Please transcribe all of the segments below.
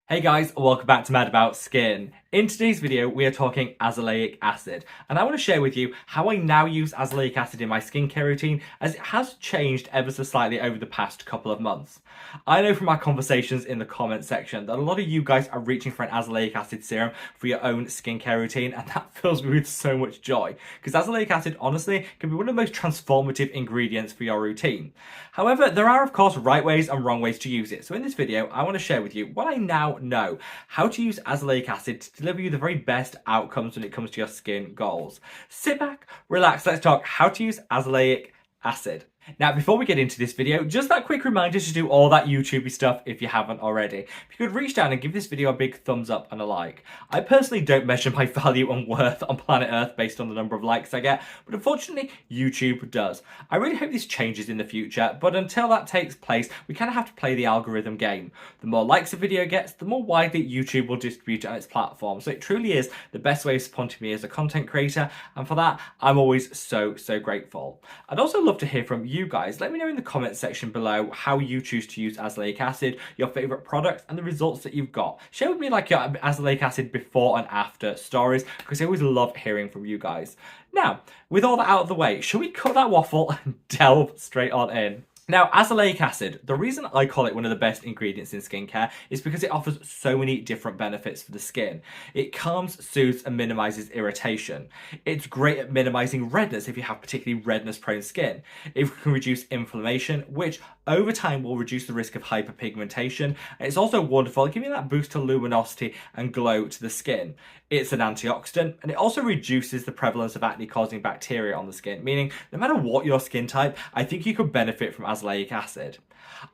Hey guys, welcome back to Mad About Skin. In today's video, we are talking azelaic acid, and I want to share with you how I now use azelaic acid in my skincare routine, as it has changed ever so slightly over the past couple of months. I know from our conversations in the comment section that a lot of you guys are reaching for an azelaic acid serum for your own skincare routine, and that fills me with so much joy, because azelaic acid honestly can be one of the most transformative ingredients for your routine. However, there are of course right ways and wrong ways to use it, so in this video I want to share with you what I now know how to use azelaic acid to deliver you the very best outcomes when it comes to your skin goals. Sit back, relax, let's talk how to use azelaic acid. Now, before we get into this video, just that quick reminder to do all that YouTubey stuff if you haven't already. If you could reach down and give this video a big thumbs up and a like. I personally don't measure my value and worth on planet Earth based on the number of likes I get, but unfortunately, YouTube does. I really hope this changes in the future, but until that takes place, we kind of have to play the algorithm game. The more likes a video gets, the more widely YouTube will distribute it on its platform. So it truly is the best way of supporting me as a content creator, and for that, I'm always so grateful. I'd also love to hear from you guys. Let me know in the comment section below how you choose to use azelaic acid, your favorite products, and the results that you've got. Share with me like your azelaic acid before and after stories, because I always love hearing from you guys. Now, with all that out of the way, shall we cut that waffle and delve straight on in? Now, azelaic acid, the reason I call it one of the best ingredients in skincare is because it offers so many different benefits for the skin. It calms, soothes, and minimizes irritation. It's great at minimizing redness if you have particularly redness-prone skin. It can reduce inflammation, which over time will reduce the risk of hyperpigmentation. And it's also wonderful at giving that boost to luminosity and glow to the skin. It's an antioxidant, and it also reduces the prevalence of acne-causing bacteria on the skin, meaning no matter what your skin type, I think you could benefit from azelaic acid.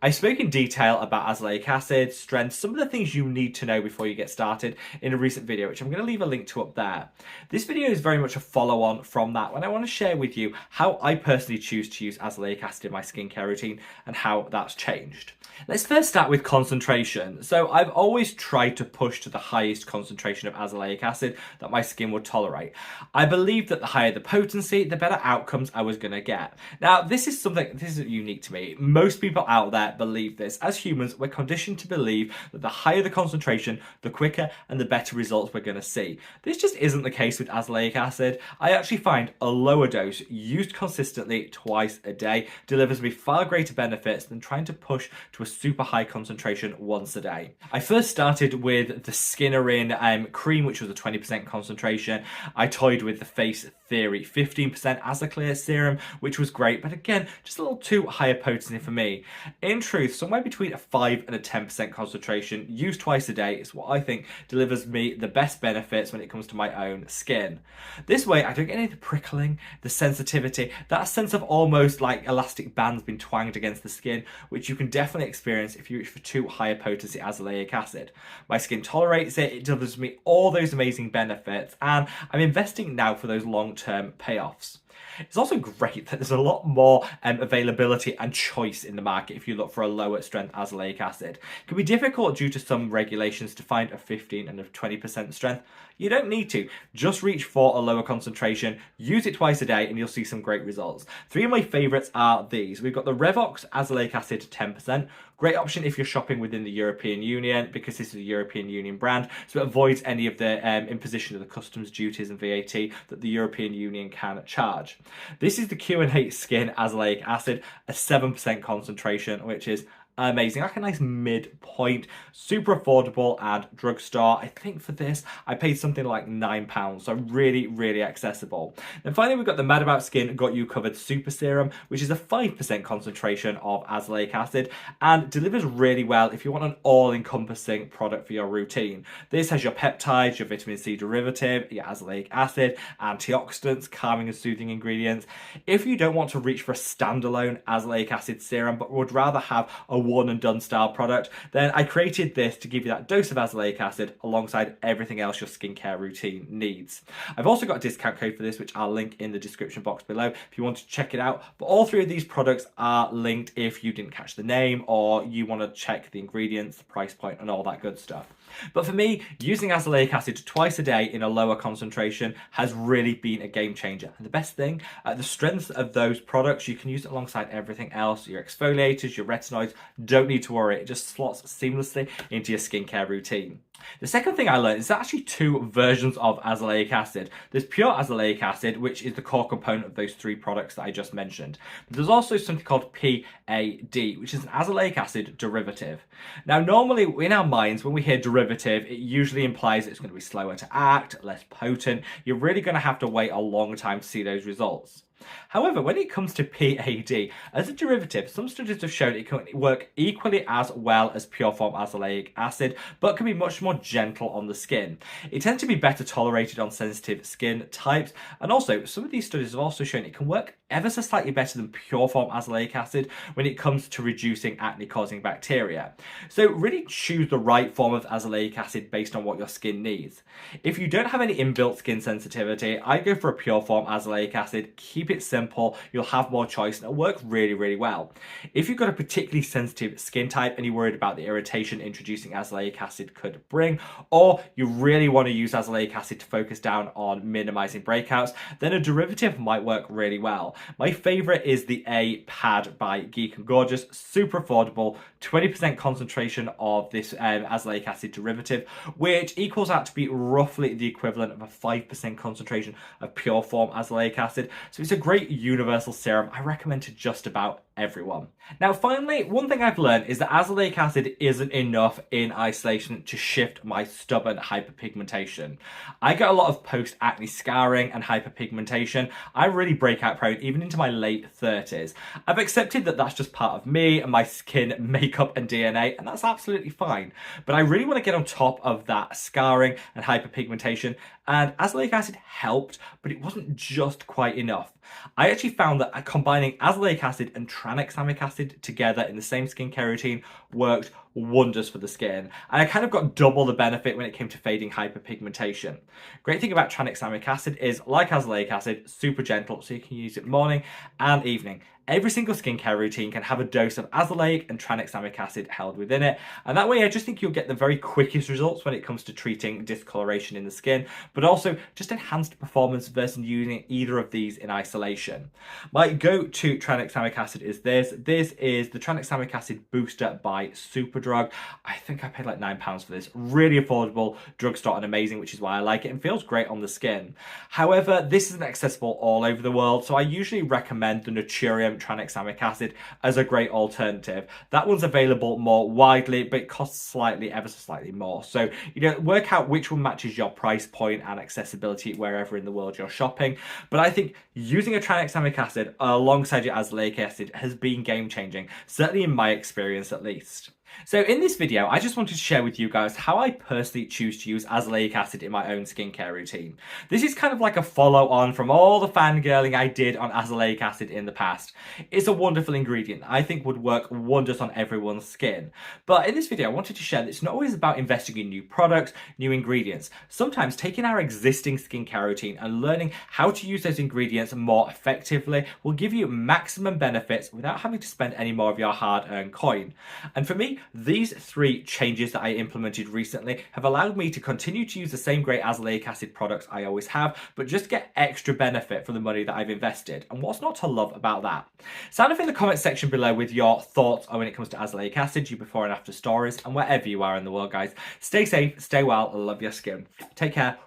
I spoke in detail about azelaic acid, strength, some of the things you need to know before you get started in a recent video, which I'm going to leave a link to up there. This video is very much a follow-on from that, when I want to share with you how I personally choose to use azelaic acid in my skincare routine and how that's changed. Let's first start with concentration. So I've always tried to push to the highest concentration of azelaic acid that my skin would tolerate. I believe that the higher the potency, the better outcomes I was going to get. Now, this isn't unique to me. Most people out there believe this. As humans, we're conditioned to believe that the higher the concentration, the quicker and the better results we're going to see. This just isn't the case with azelaic acid. I actually find a lower dose used consistently twice a day delivers me far greater benefits than trying to push to a super high concentration once a day. I first started with the Skinnerin cream, which was a 20% concentration. I toyed with the Face Theory 15% Azelaic serum, which was great, but again, just a little too high a potency for me. In truth, somewhere between a 5 and a 10% concentration used twice a day is what I think delivers me the best benefits when it comes to my own skin. This way, I don't get any of the prickling, the sensitivity, that sense of almost like elastic bands being twanged against the skin, which you can definitely experience if you reach for too high a potency azelaic acid. My skin tolerates it, it delivers me all those amazing benefits, and I'm investing now for those long-term payoffs. It's also great that there's a lot more availability and choice in the market if you look for a lower strength azelaic acid. It can be difficult due to some regulations to find a 15 and a 20% strength. You don't need to. Just reach for a lower concentration, use it twice a day, and you'll see some great results. Three of my favourites are these. We've got the Revox Azelaic Acid 10%. Great option if you're shopping within the European Union, because this is a European Union brand, so it avoids any of the imposition of the customs duties and VAT that the European Union can charge. This is the Q&H Skin Azelaic Acid, a 7% concentration, which is amazing, like a nice midpoint, super affordable at drugstore. I think for this I paid something like £9, so really accessible. And finally, we've got the Mad About Skin Got You Covered Super Serum, which is a 5% concentration of azelaic acid and delivers really well if you want an all-encompassing product for your routine. This has your peptides, your vitamin C derivative, your azelaic acid, antioxidants, calming and soothing ingredients. If you don't want to reach for a standalone azelaic acid serum but would rather have a one and done style product, then I created this to give you that dose of azelaic acid alongside everything else your skincare routine needs. I've also got a discount code for this, which I'll link in the description box below if you want to check it out. But all three of these products are linked if you didn't catch the name or you want to check the ingredients, the price point, and all that good stuff. But for me, using azelaic acid twice a day in a lower concentration has really been a game changer. And the best thing, the strength of those products, you can use it alongside everything else, your exfoliators, your retinoids, don't need to worry, it just slots seamlessly into your skincare routine. The second thing I learned is actually two versions of azelaic acid. There's pure azelaic acid, which is the core component of those three products that I just mentioned. But there's also something called PAD, which is an azelaic acid derivative. Now, normally in our minds, when we hear derivative, it usually implies it's going to be slower to act, less potent. You're really going to have to wait a long time to see those results. However, when it comes to PAD, as a derivative, some studies have shown it can work equally as well as pure form azelaic acid, but can be much more gentle on the skin. It tends to be better tolerated on sensitive skin types, and also some of these studies have also shown it can work ever so slightly better than pure form azelaic acid when it comes to reducing acne causing bacteria. So really choose the right form of azelaic acid based on what your skin needs. If you don't have any inbuilt skin sensitivity, I go for a pure form azelaic acid. Keep it simple, you'll have more choice and it'll work really, really well. If you've got a particularly sensitive skin type and you're worried about the irritation introducing azelaic acid could bring, or you really want to use azelaic acid to focus down on minimizing breakouts, then a derivative might work really well. My favorite is the A-Pad by Geek and Gorgeous. Super affordable, 20% concentration of this azelaic acid derivative, which equals out to be roughly the equivalent of a 5% concentration of pure form azelaic acid. So it's a great universal serum I recommend to just about everyone. Now finally, one thing I've learned is that azelaic acid isn't enough in isolation to shift my stubborn hyperpigmentation. I get a lot of post-acne scarring and hyperpigmentation. I'm really breakout prone even into my late 30s. I've accepted that that's just part of me and my skin makeup and DNA, and that's absolutely fine. But I really want to get on top of that scarring and hyperpigmentation, and azelaic acid helped, but it wasn't just quite enough. I actually found that combining azelaic acid and tranexamic acid together in the same skincare routine worked wonders for the skin, and I kind of got double the benefit when it came to fading hyperpigmentation. Great thing about tranexamic acid is, like azelaic acid, super gentle, so you can use it morning and evening. Every single skincare routine can have a dose of azelaic and tranexamic acid held within it, and that way I just think you'll get the very quickest results when it comes to treating discoloration in the skin, but also just enhanced performance versus using either of these in isolation. My go-to tranexamic acid is this. This is the tranexamic acid booster by Superdrug. I think I paid like £9 for this. Really affordable, drugstore and amazing, which is why I like it, and feels great on the skin. However, this isn't accessible all over the world, so I usually recommend the Naturium tranexamic acid as a great alternative. That one's available more widely, but it costs ever so slightly more. So, work out which one matches your price point and accessibility wherever in the world you're shopping. But I think using a tranexamic acid alongside your azelaic acid has been game changing, certainly in my experience at least. So in this video, I just wanted to share with you guys how I personally choose to use azelaic acid in my own skincare routine. This is kind of like a follow-on from all the fangirling I did on azelaic acid in the past. It's a wonderful ingredient I think would work wonders on everyone's skin. But in this video, I wanted to share that it's not always about investing in new products, new ingredients. Sometimes taking our existing skincare routine and learning how to use those ingredients more effectively will give you maximum benefits without having to spend any more of your hard-earned coin. And for me, these three changes that I implemented recently have allowed me to continue to use the same great azelaic acid products I always have, but just get extra benefit from the money that I've invested. And what's not to love about that? Sound off in the comment section below with your thoughts on when it comes to azelaic acid, your before and after stories, and wherever you are in the world, guys. Stay safe, stay well, love your skin. Take care.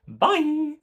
Bye.